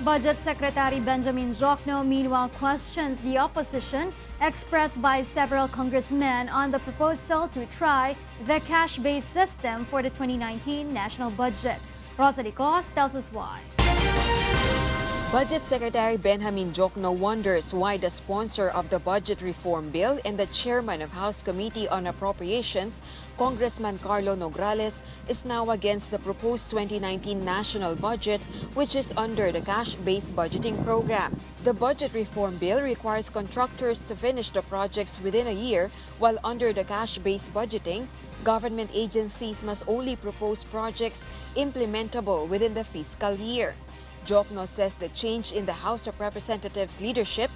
Budget Secretary Benjamin Diokno meanwhile questions the opposition expressed by several congressmen on the proposal to try the cash-based system for the 2019 national budget. Rosalie Cos tells us why. Budget Secretary Benjamin Diokno wonders why the sponsor of the budget reform bill and the chairman of House Committee on Appropriations, Congressman Carlo Nograles, is now against the proposed 2019 national budget, which is under the cash-based budgeting program. The budget reform bill requires contractors to finish the projects within a year, while under the cash-based budgeting, government agencies must only propose projects implementable within the fiscal year. Diokno says the change in the House of Representatives leadership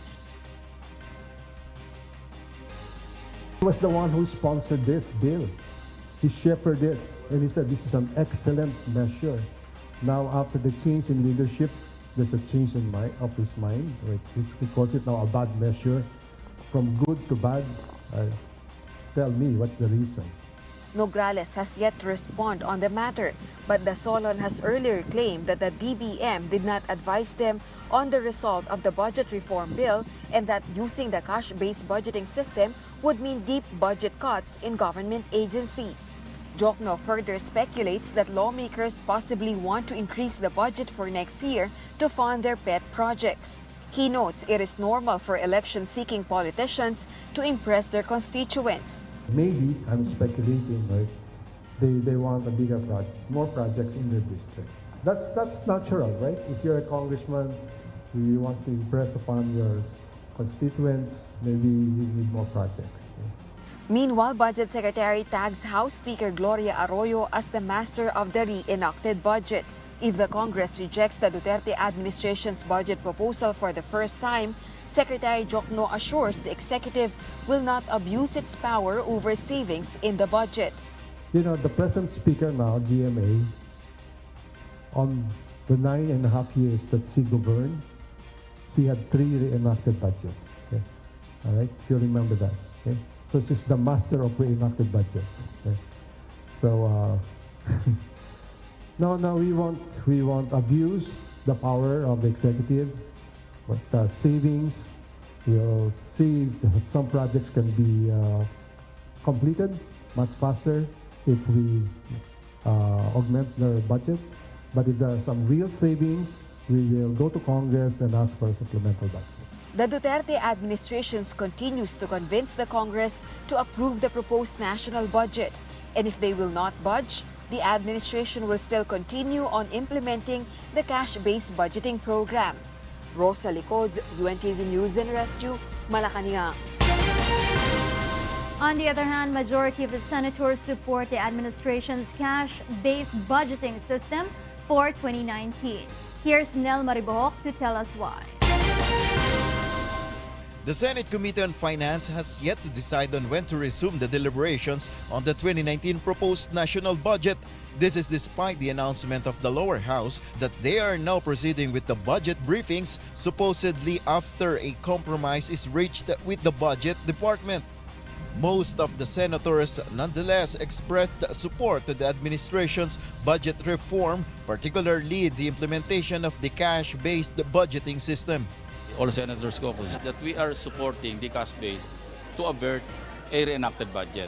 was the one who sponsored this bill. He shepherded it and he said this is an excellent measure. Now after the change in leadership, there's a change in of his mind. Right? He calls it now a bad measure. From good to bad, tell me what's the reason. Nograles has yet to respond on the matter, but the Solon has earlier claimed that the DBM did not advise them on the result of the budget reform bill and that using the cash-based budgeting system would mean deep budget cuts in government agencies. Diokno further speculates that lawmakers possibly want to increase the budget for next year to fund their pet projects. He notes it is normal for election-seeking politicians to impress their constituents. Maybe, I'm speculating, right? They want a bigger project, more projects in their district. That's natural, right? If you're a congressman, you want to impress upon your constituents, maybe you need more projects. Meanwhile, Budget Secretary tags House Speaker Gloria Arroyo as the master of the reenacted budget. If the Congress rejects the Duterte administration's budget proposal for the first time, Secretary Diokno assures the executive will not abuse its power over savings in the budget. You know, the present speaker now, GMA, on the 9.5 years that she governed, she had 3 reenacted budgets. Okay? All right, if you remember that. Okay? So she's the master of reenacted budget. Okay? So no, we won't abuse the power of the executive. But savings, you'll see that some projects can be completed much faster if we augment their budget. But if there are some real savings, we will go to Congress and ask for a supplemental budget. The Duterte administration continues to convince the Congress to approve the proposed national budget. And if they will not budge, the administration will still continue on implementing the cash-based budgeting program. Rosalie Cos, UNTV News and Rescue, Malacanang. On the other hand, majority of the senators support the administration's cash-based budgeting system for 2019. Here's Nel Maribohok to tell us why. The Senate Committee on Finance has yet to decide on when to resume the deliberations on the 2019 proposed national budget. This is despite the announcement of the lower house that they are now proceeding with the budget briefings, supposedly after a compromise is reached with the budget department. Most of the senators nonetheless expressed support to the administration's budget reform, particularly the implementation of the cash-based budgeting system. All senators caucus that we are supporting the cash-based to avert a reenacted budget.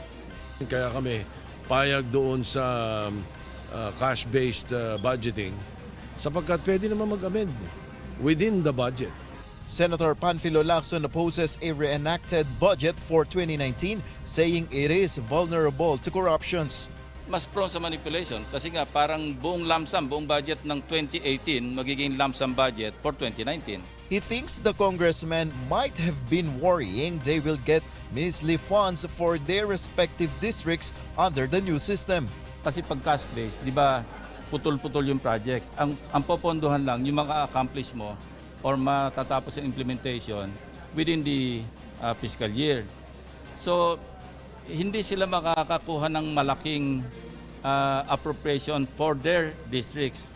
Kaya kami payag doon sa cash-based budgeting sapagkat pwede naman mag-amend within the budget. Senator Panfilo Clarkson opposes a reenacted budget for 2019, saying it is vulnerable to corruptions. Mas prone sa manipulation kasi nga parang buong lump sum, buong budget ng 2018 magiging lump sum budget for 2019. He thinks the congressmen might have been worrying they will get measly funds for their respective districts under the new system. Kasi pag cash-based, di ba, putol-putol yung projects. Ang popondohan lang yung maka-accomplish mo or matatapos yung implementation within the fiscal year. So, hindi sila makakakuha ng malaking appropriation for their districts.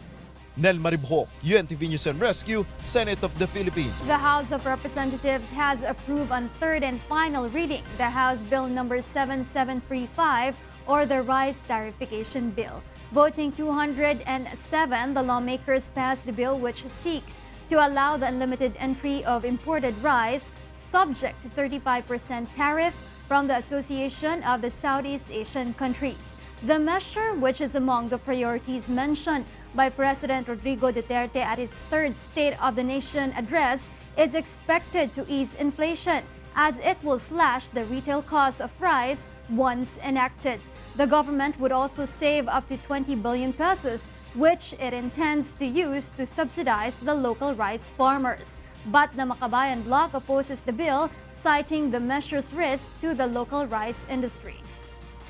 Nel Maribohok, UNTV News and Rescue, Senate of the Philippines. The House of Representatives has approved on third and final reading the House Bill number 7735 or the Rice Tariffication Bill. Voting 207, the lawmakers passed the bill which seeks to allow the unlimited entry of imported rice subject to 35% tariff from the Association of the Southeast Asian Countries. The measure, which is among the priorities mentioned by President Rodrigo Duterte at his third State of the Nation address, is expected to ease inflation as it will slash the retail cost of rice once enacted. The government would also save up to 20 billion pesos, which it intends to use to subsidize the local rice farmers. But the Makabayan Bloc opposes the bill, citing the measure's risk to the local rice industry.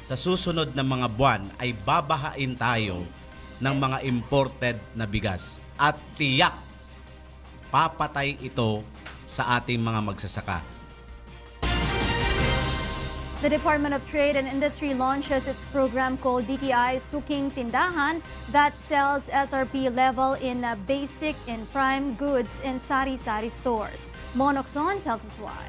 Sa susunod na mga buwan ay babahain tayo ng mga imported na bigas at tiyak papatay ito sa ating mga magsasaka. The Department of Trade and Industry launches its program called DTI Suking Tindahan that sells SRP-level in basic and prime goods in sari-sari stores. Monokson tells us why.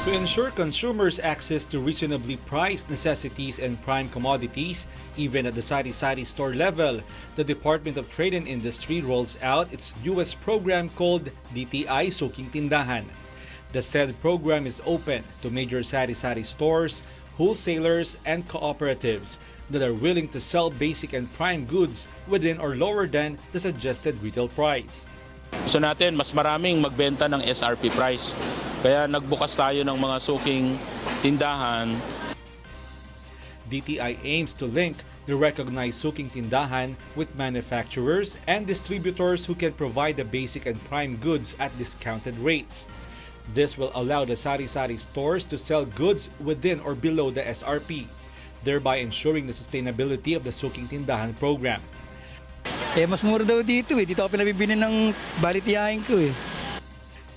To ensure consumers access to reasonably priced necessities and prime commodities, even at the sari-sari store level, the Department of Trade and Industry rolls out its newest program called DTI Suking Tindahan. The said program is open to major sari-sari stores, wholesalers, and cooperatives that are willing to sell basic and prime goods within or lower than the suggested retail price. Gusto natin mas maraming magbenta ng SRP price. Kaya nagbukas tayo ng mga suking tindahan. DTI aims to link the recognized suking tindahan with manufacturers and distributors who can provide the basic and prime goods at discounted rates. This will allow the sari-sari stores to sell goods within or below the SRP, thereby ensuring the sustainability of the Suking Tindahan program. Mas mura daw dito eh. Dito ako pinabibili ng balitiyahin ko eh.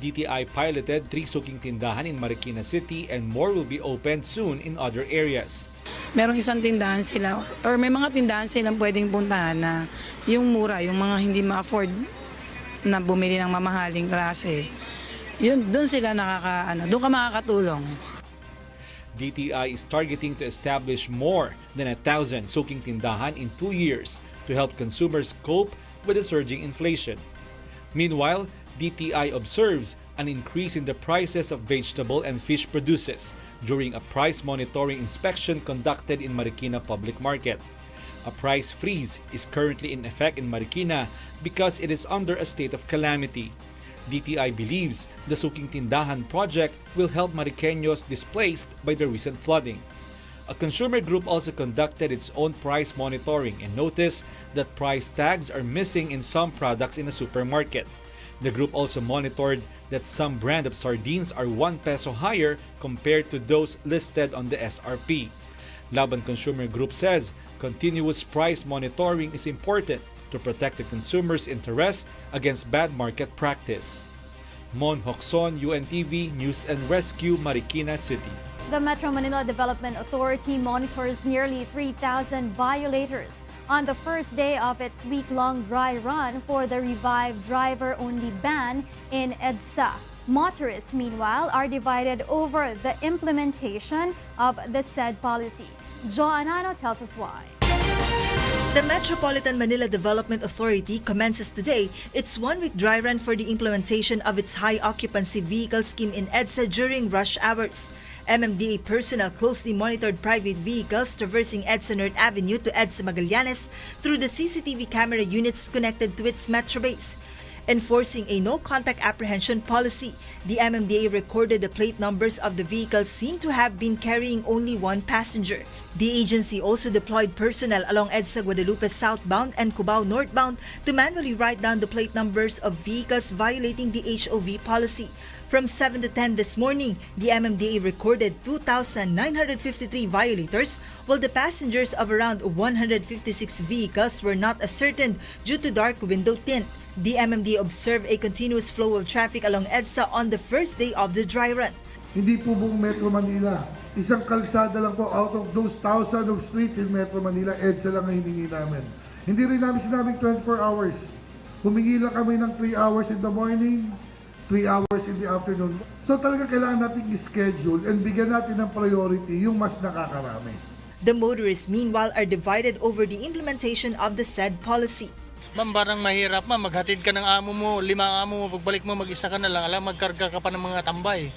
DTI piloted 3 Suking Tindahan in Marikina City and more will be opened soon in other areas. Merong isang tindahan sila or may mga tindahan silang pwedeng puntahan na yung mura, yung mga hindi ma-afford na bumili ng mamahaling klase. Yun, doon sila doon ka makakatulong. DTI is targeting to establish more than 1,000 suking tindahan in 2 years to help consumers cope with the surging inflation. Meanwhile, DTI observes an increase in the prices of vegetable and fish produces during a price monitoring inspection conducted in Marikina Public Market. A price freeze is currently in effect in Marikina because it is under a state of calamity. DTI believes the Suking Tindahan project will help Mariqueños displaced by the recent flooding. A consumer group also conducted its own price monitoring and noticed that price tags are missing in some products in a supermarket. The group also monitored that some brand of sardines are 1 peso higher compared to those listed on the SRP. Laban Consumer Group says continuous price monitoring is important to protect the consumer's interest against bad market practice. Mon Hokson, UNTV News and Rescue, Marikina City. The Metro Manila Development Authority monitors nearly 3,000 violators on the first day of its week-long dry run for the revived driver-only ban in EDSA. Motorists, meanwhile, are divided over the implementation of the said policy. Jo Anano tells us why. The Metropolitan Manila Development Authority commences today its one-week dry run for the implementation of its high-occupancy vehicle scheme in EDSA during rush hours. MMDA personnel closely monitored private vehicles traversing EDSA North Avenue to EDSA Magallanes through the CCTV camera units connected to its metro base. Enforcing a no-contact apprehension policy, the MMDA recorded the plate numbers of the vehicles seen to have been carrying only one passenger. The agency also deployed personnel along EDSA Guadalupe southbound and Cubao northbound to manually write down the plate numbers of vehicles violating the HOV policy. From 7 to 10 this morning, the MMDA recorded 2,953 violators, while the passengers of around 156 vehicles were not ascertained due to dark window tint. The MMDA observed a continuous flow of traffic along EDSA on the first day of the dry run. Hindi po buong Metro Manila. Isang kalsada lang po out of those thousands of streets in Metro Manila, EDSA lang ang hiningi namin. Hindi rin namin sinabing 24 hours. Humingi lang kami ng 3 hours in the morning, 3 hours in the afternoon. So talaga kailangan natin i-schedule and bigyan natin ng priority yung mas nakakarami. The motorists meanwhile are divided over the implementation of the said policy. Ma'am, parang mahirap ma'am, maghatid ka ng amo mo, 5 amo mo, pagbalik mo mag-isa ka na lang, alam magkarga ka pa ng mga tambay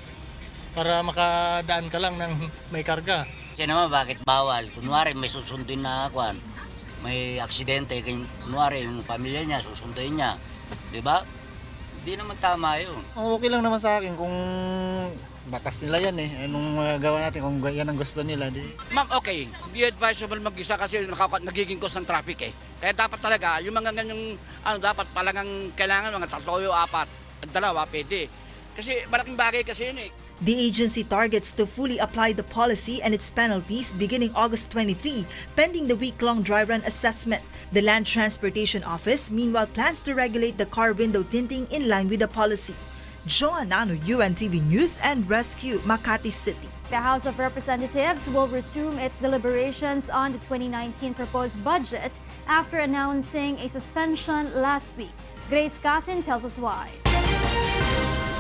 para makadaan ka lang ng may karga. Kasi naman bakit bawal? Kunwari may susundin na kwan, may aksidente, kunwari yung pamilya niya, susunduin niya. Di ba? Hindi naman tama yun. Okay lang naman sa akin kung batas nila yan eh. Anong magagawa natin kung yan ang gusto nila. Ma'am, okay. Hindi advisable mag-isa kasi nagiging cause ng traffic eh. Kaya dapat talaga, yung mga ganyang, dapat palangang kailangan, mga 3 o 4, 2, pwede. Kasi malaking bagay kasi yun eh. The agency targets to fully apply the policy and its penalties beginning August 23, pending the week-long dry run assessment. The Land Transportation Office, meanwhile, plans to regulate the car window tinting in line with the policy. Joanano, UNTV News and Rescue, Makati City. The House of Representatives will resume its deliberations on the 2019 proposed budget after announcing a suspension last week. Grace Casin tells us why.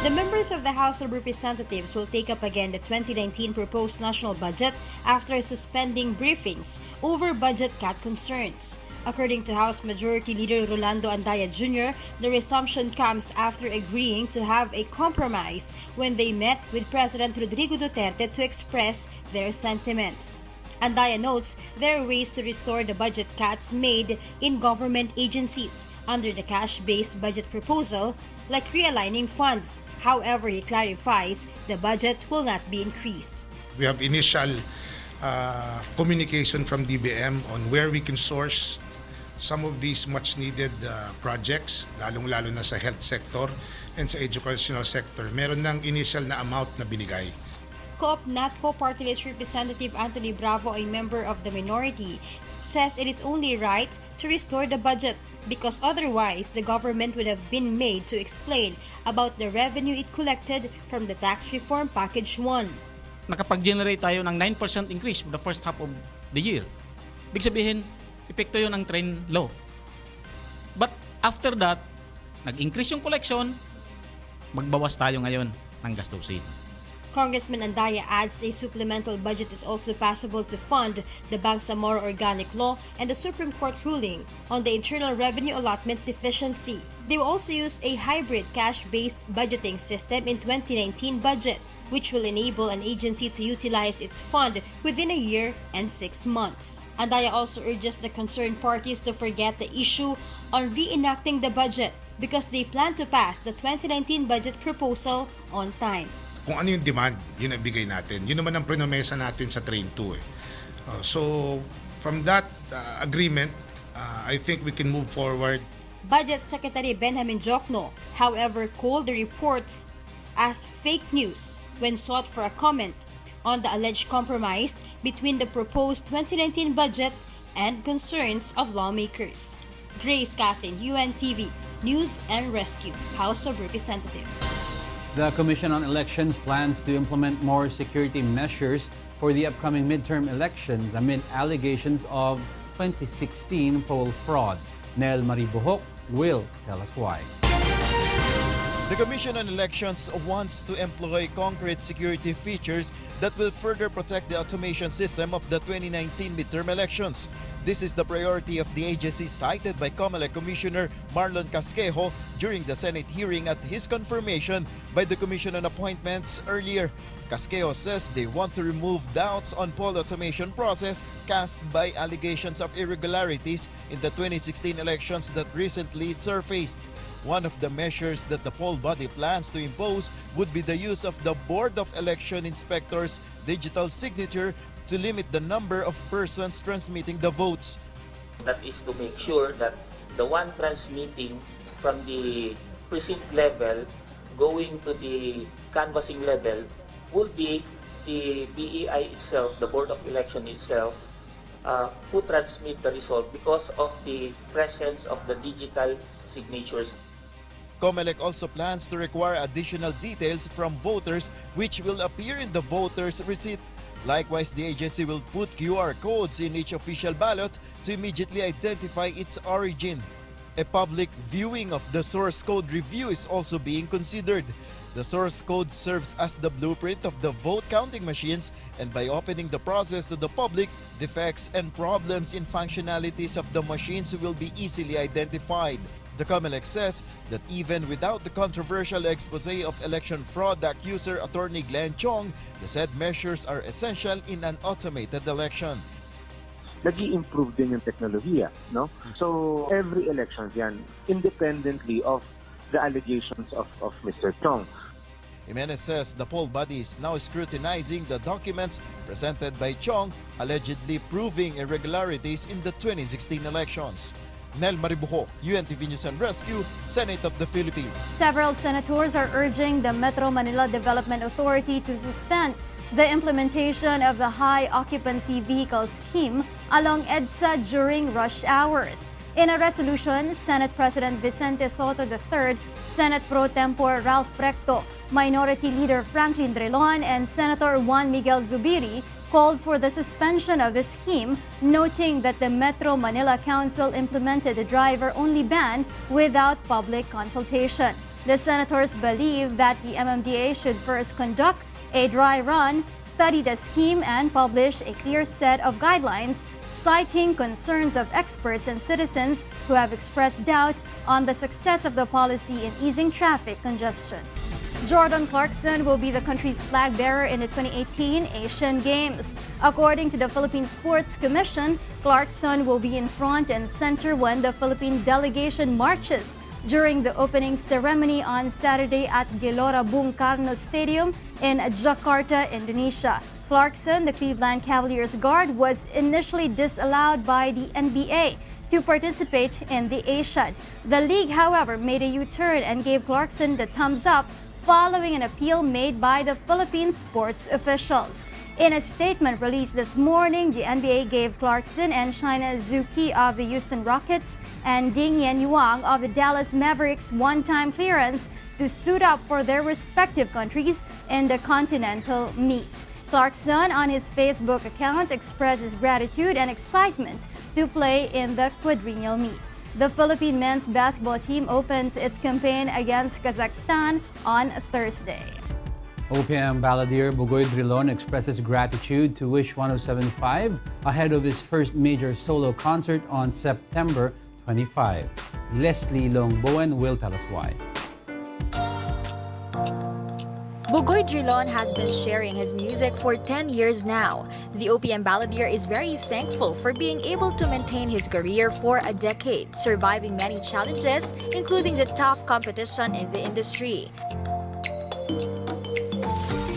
The members of the House of Representatives will take up again the 2019 proposed national budget after suspending briefings over budget cut concerns. According to House Majority Leader Rolando Andaya Jr., the resumption comes after agreeing to have a compromise when they met with President Rodrigo Duterte to express their sentiments. Andaya notes there are ways to restore the budget cuts made in government agencies under the cash-based budget proposal, like realigning funds. However, he clarifies the budget will not be increased. We have initial communication from DBM on where we can source some of these much-needed projects, lalong-lalo na sa health sector and sa educational sector. Meron ng initial na amount na binigay. Co-op-NATCO Party List Representative Anthony Bravo, a member of the minority, says it is only right to restore the budget because otherwise the government would have been made to explain about the revenue it collected from the Tax Reform Package 1. Nakapag-generate tayo ng 9% increase for the first half of the year. Ibig sabihin, epekto yun ng trend low. But after that, nag-increase yung collection, magbawas tayo ngayon ng gastusin. Congressman Andaya adds a supplemental budget is also possible to fund the Bangsamoro Organic Law and the Supreme Court ruling on the Internal Revenue Allotment Deficiency. They will also use a hybrid cash-based budgeting system in 2019 budget, which will enable an agency to utilize its fund within a year and 6 months. Andaya also urges the concerned parties to forget the issue on reenacting the budget because they plan to pass the 2019 budget proposal on time. Kung ano yung demand, yun ang bigay natin. Yun naman ang prinomesa natin sa Train 2. So, from that agreement, I think we can move forward. Budget Secretary Benjamin Diokno, however, called the reports as fake news when sought for a comment on the alleged compromise between the proposed 2019 budget and concerns of lawmakers. Grace Casin, UNTV, News and Rescue, House of Representatives. The Commission on Elections plans to implement more security measures for the upcoming midterm elections amid allegations of 2016 poll fraud. Nel Maribuhok will tell us why. The Commission on Elections wants to employ concrete security features that will further protect the automation system of the 2019 midterm elections. This is the priority of the agency cited by COMELEC Commissioner Marlon Casquejo during the Senate hearing at his confirmation by the Commission on Appointments earlier. Casquejo says they want to remove doubts on poll automation process cast by allegations of irregularities in the 2016 elections that recently surfaced. One of the measures that the poll body plans to impose would be the use of the Board of Election Inspectors' digital signature to limit the number of persons transmitting the votes. That is to make sure that the one transmitting from the precinct level going to the canvassing level will be the BEI itself, the Board of Election itself, who transmit the result because of the presence of the digital signatures. COMELEC also plans to require additional details from voters which will appear in the voter's receipt. Likewise, the agency will put QR codes in each official ballot to immediately identify its origin. A public viewing of the source code review is also being considered. The source code serves as the blueprint of the vote counting machines, and by opening the process to the public, defects and problems in functionalities of the machines will be easily identified. The COMELEC says that even without the controversial expose of election fraud accuser Attorney Glenn Chong, the said measures are essential in an automated election. Nag-i-improve din yung teknolohiya, no? So every elections yan, independently of the allegations of Mr. Chong. Jimenez says the poll body is now scrutinizing the documents presented by Chong, allegedly proving irregularities in the 2016 elections. Nel Maribuho, UNTV News and Rescue, Senate of the Philippines. Several senators are urging the Metro Manila Development Authority to suspend the implementation of the high occupancy vehicle scheme along EDSA during rush hours. In a resolution, Senate President Vicente Soto III, Senate Pro Tempore Ralph Recto, Minority Leader Franklin Drilon, and Senator Juan Miguel Zubiri called for the suspension of the scheme, noting that the Metro Manila Council implemented a driver-only ban without public consultation. The senators believe that the MMDA should first conduct a dry run, study the scheme, and publish a clear set of guidelines, citing concerns of experts and citizens who have expressed doubt on the success of the policy in easing traffic congestion. Jordan Clarkson will be the country's flag bearer in the 2018 Asian Games. According to the Philippine Sports Commission, Clarkson will be in front and center when the Philippine delegation marches during the opening ceremony on Saturday at Gelora Bung Karno Stadium in Jakarta, Indonesia. Clarkson, the Cleveland Cavaliers guard, was initially disallowed by the NBA to participate in the Asian. The league, however, made a U-turn and gave Clarkson the thumbs up following an appeal made by the Philippine sports officials. In a statement released this morning, the NBA gave Clarkson and China Zuki of the Houston Rockets and Ding Yuang of the Dallas Mavericks one-time clearance to suit up for their respective countries in the continental meet. Clarkson, on his Facebook account, expressed his gratitude and excitement to play in the quadrennial meet. The Philippine men's basketball team opens its campaign against Kazakhstan on Thursday. OPM balladeer Bugoy Drilon expresses gratitude to Wish 1075 ahead of his first major solo concert on September 25. Leslie Longbowen will tell us why. Bugoy Drilon has been sharing his music for 10 years now. The OPM balladeer is very thankful for being able to maintain his career for a decade, surviving many challenges, including the tough competition in the industry.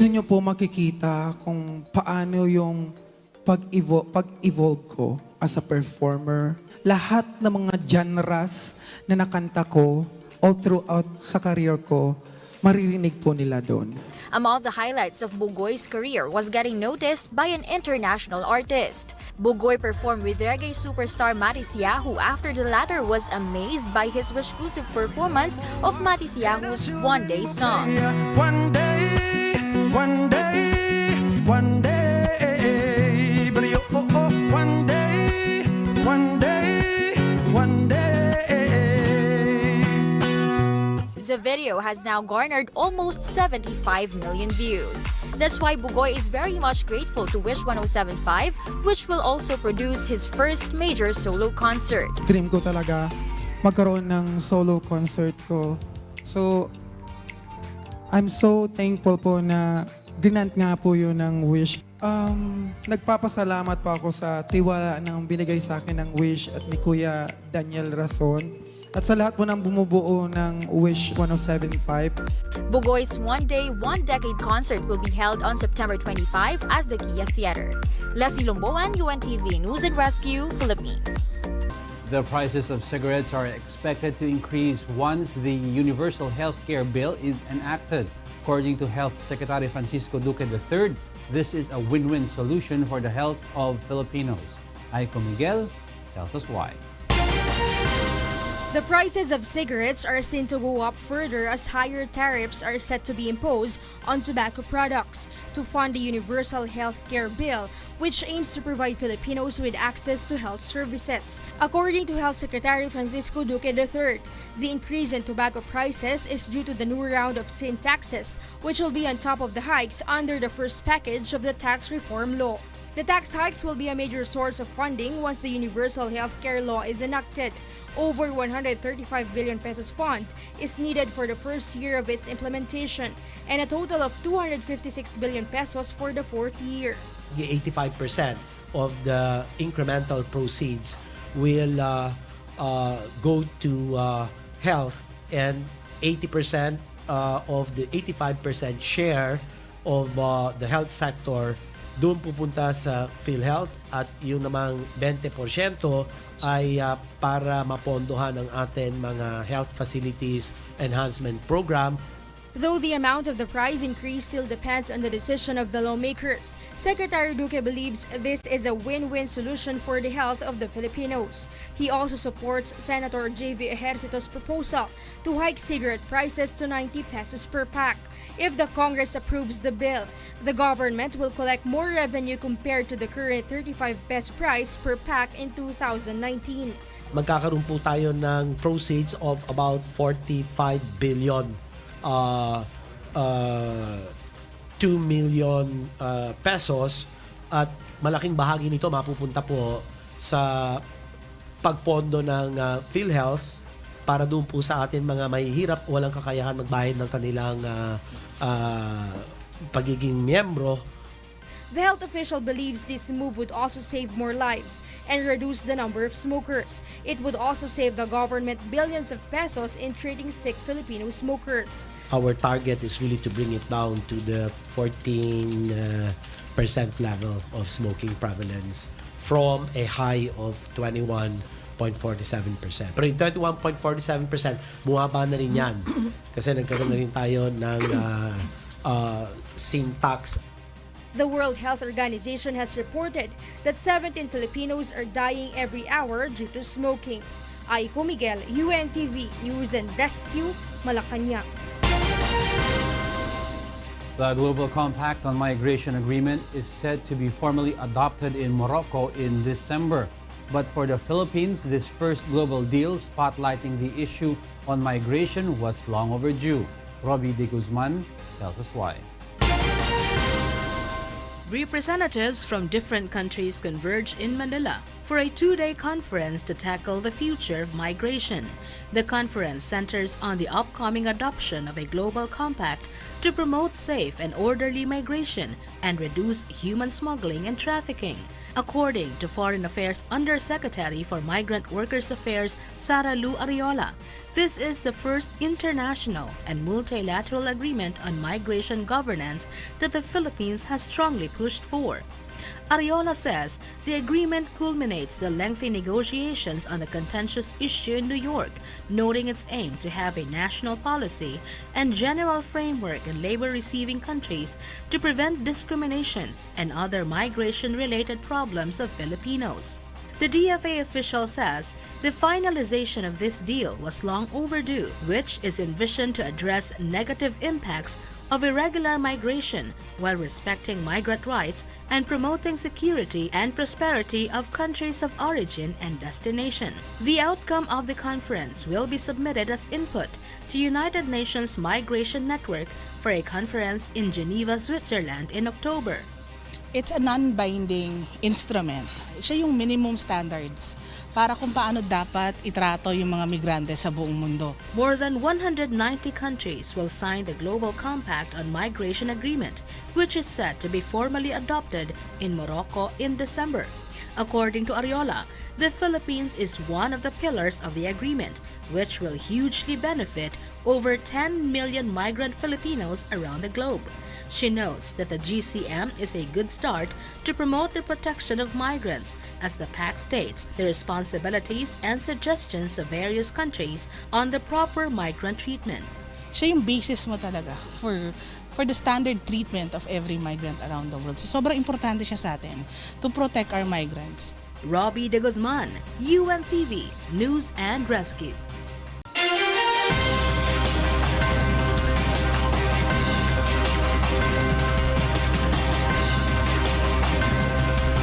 Doon nyo po makikita kung paano yung pag-evolve ko as a performer. Lahat ng mga genres na nakanta ko all throughout sa career ko, maririnig po nila doon. Among the highlights of Bugoy's career was getting noticed by an international artist. Bugoy performed with reggae superstar Matis Yahu after the latter was amazed by his exclusive performance of Matis Yahu's One Day song. One day, one day, one day, one day, one day, one day. The video has now garnered almost 75 million views. That's why Bugoy is very much grateful to Wish 1075, which will also produce his first major solo concert. Dream ko talaga magkaroon ng solo concert ko. So, I'm so thankful po na grant nga po yun ng Wish. Nagpapasalamat po ako sa tiwala ng binigay sa akin ng Wish at ni Kuya Daniel Rason. At sa lahat po ng bumubuo ng Wish 1075. Bugoy's One Day, One Decade concert will be held on September 25 at the Kia Theater. Leslie Lomboan, UNTV News and Rescue, Philippines. The prices of cigarettes are expected to increase once the Universal Healthcare Bill is enacted. According to Health Secretary Francisco Duque III, this is a win-win solution for the health of Filipinos. Aiko Miguel tells us why. The prices of cigarettes are seen to go up further as higher tariffs are set to be imposed on tobacco products to fund the Universal Health Care Bill, which aims to provide Filipinos with access to health services. According to Health Secretary Francisco Duque III, the increase in tobacco prices is due to the new round of sin taxes, which will be on top of the hikes under the first package of the tax reform law. The tax hikes will be a major source of funding once the Universal Healthcare Law is enacted. Over 135 billion pesos fund is needed for the first year of its implementation and a total of 256 billion pesos for the fourth year. The 85% of the incremental proceeds will go to health, and 80% of the 85% share of the health sector doon pupunta sa PhilHealth, at yung namang 20% ay para mapondohan ang ating mga health facilities enhancement program. Though the amount of the price increase still depends on the decision of the lawmakers, Secretary Duque believes this is a win-win solution for the health of the Filipinos. He also supports Senator J.V. Ejercito's proposal to hike cigarette prices to 90 pesos per pack. If the Congress approves the bill, the government will collect more revenue compared to the current 35 peso price per pack in 2019. Magkakaroon po tayo ng proceeds of about 45 billion 2 million pesos, at malaking bahagi nito mapupunta po sa pagpondo ng PhilHealth para doon po sa atin mga mahihirap, walang kakayahan magbayad ng kanilang pagiging miyembro. The health official believes this move would also save more lives and reduce the number of smokers. It would also save the government billions of pesos in treating sick Filipino smokers. Our target is really to bring it down to the 14% level of smoking prevalence from a high of 21.47%. Pero yung 21.47%, bumaba na rin yan kasi nagkaroon na rin tayo ng sin tax. The World Health Organization has reported that 17 Filipinos are dying every hour due to smoking. Aiko Miguel, UNTV News and Rescue, Malacanang. The Global Compact on Migration Agreement is said to be formally adopted in Morocco in December. But for the Philippines, this first global deal spotlighting the issue on migration was long overdue. Robbie De Guzman tells us why. Representatives from different countries converge in Manila for a two-day conference to tackle the future of migration. The conference centers on the upcoming adoption of a global compact to promote safe and orderly migration and reduce human smuggling and trafficking. According to Foreign Affairs Undersecretary for Migrant Workers Affairs Sara Lu Ariola, this is the first international and multilateral agreement on migration governance that the Philippines has strongly pushed for. Ariola says the agreement culminates the lengthy negotiations on the contentious issue in New York, noting its aim to have a national policy and general framework in labor-receiving countries to prevent discrimination and other migration-related problems of Filipinos. The DFA official says the finalization of this deal was long overdue, which is envisioned to address negative impacts of irregular migration while respecting migrant rights and promoting security and prosperity of countries of origin and destination. The outcome of the conference will be submitted as input to United Nations Migration Network for a conference in Geneva, Switzerland in October. It's a non-binding instrument. Siya yung minimum standards para kung paano dapat itrato yung mga migrante sa buong mundo. More than 190 countries will sign the Global Compact on Migration Agreement, which is set to be formally adopted in Morocco in December. According to Ariola, the Philippines is one of the pillars of the agreement, which will hugely benefit over 10 million migrant Filipinos around the globe. She notes that the GCM is a good start to promote the protection of migrants as the pact states the responsibilities and suggestions of various countries on the proper migrant treatment. Siya yung basis mo talaga for the standard treatment of every migrant around the world. So sobrang importante siya sa atin to protect our migrants. Robbie De Guzman, UNTV News and Rescue.